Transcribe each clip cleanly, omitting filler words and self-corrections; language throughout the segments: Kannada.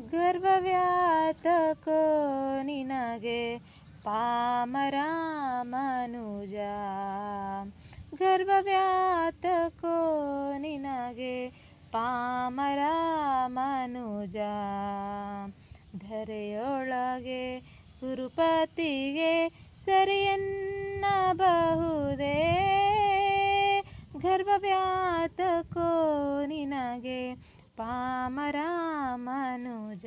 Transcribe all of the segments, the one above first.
ಗರ್ಭವ್ಯಾತಕೋ ನಿನಗೆ ಪಾಮರ ಮನುಜ. ಗರ್ಭವ್ಯಾತಕೋ ನಿನಗೆ ಪಾಮರ ಮನುಜ. ಧರೆಯೊಳಗೆ ಗುರುಪತಿಗೆ ಸರಿಯನ್ನಬಹುದೇ. ಗರ್ಭವ್ಯಾತಕೋ ನಿನಗೆ ಪಾಮರ ಮನುಜ.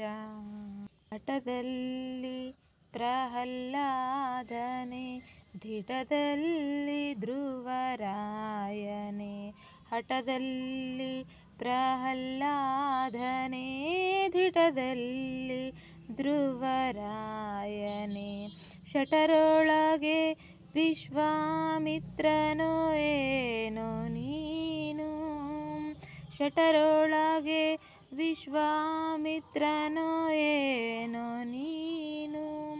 ಹಠದಲ್ಲಿ ಪ್ರಹ್ಲಾದನೆ ದಿಟದಲ್ಲಿ ಧ್ರುವರಾಯನೇ. ಹಠದಲ್ಲಿ ಪ್ರಹ್ಲಾದನೆ ದಿಟದಲ್ಲಿ ಧ್ರುವರಾಯನೇ. ಶಠರೊಳಗೆ ವಿಶ್ವಾಮಿತ್ರನೋ ಏನೋ ನೀನು. ಶಠರೊಳಗೆ ವಿಶ್ವಾಮಿತ್ರನೋ ಏನೋ ನೀನು.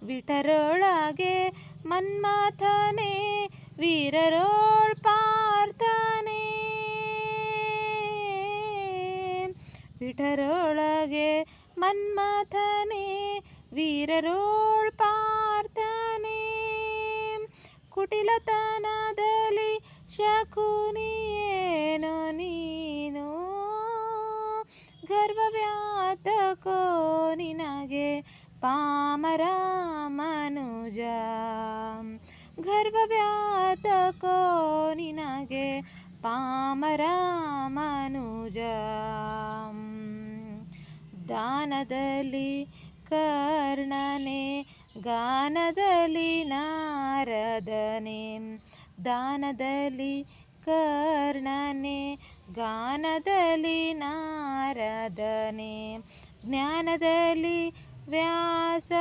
ವಿಠರೊಳಗೆ ಮನ್ಮಥನೇ ವೀರರೋಳ್ ಪಾರ್ಥನೇ. ವಿಠರೊಳಗೆ ಮನ್ಮಥನೇ ವೀರರೋಳ್ ಪಾರ್ಥನೇ. ಕುಟಿಲತನದಲ್ಲಿ ಶಕುನಿಯೇನೋ ನೀನು. ಗರ್ಭವ್ಯಾತಕೋ ನಿನಗೆ ಪಾಮರ ಮನುಜ. ಗರ್ಭವ್ಯಾತಕೋ ನಿನಗೆ ಪಾಮರ ಮನುಜ. ದಾನದಲ್ಲಿ ಕರ್ಣನೆ ಗಾನದಲ್ಲಿ ನಾರದನೆ. ದಾನದಲ್ಲಿ ಕರ್ಣನೆ ಗಾನದಲ್ಲಿ ನಾರದನೆ. ಜ್ಞಾನದಲ್ಲಿ ವ್ಯಾಸ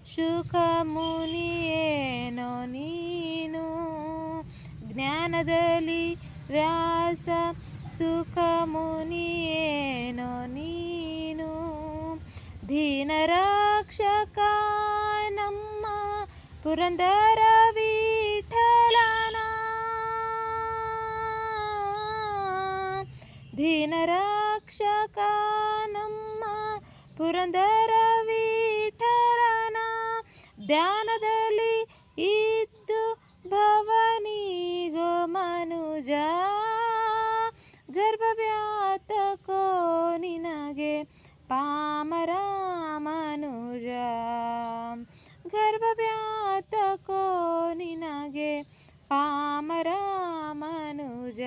ಶುಕ ಮುನಿಯೇನೋ ನೀನು. ಜ್ಞಾನದಲ್ಲಿ ವ್ಯಾಸ ಸುಖ ಮುನಿಯೇನೋ ನೀನು. ದೀನರಕ್ಷಕ ನಮ್ಮ ಪುರಂದರ ವಿಠಲನ. ದೀನರಕ್ಷಕ ನಮ್ಮ ಪುರಂದರ ವಿಠಲನ. ಧ್ಯಾನದಲ್ಲಿ ಇದ್ದು ಭವನಿಗೋ ಮನುಜ. ಗರ್ಭವ್ಯಾತಕೋ ನಿನಗೆ ಪಾಮರ ಮನುಜ. ಗರ್ಭವ್ಯಾತಕೋ ನಿನಗೆ ಪಾಮರ ಮನುಜ.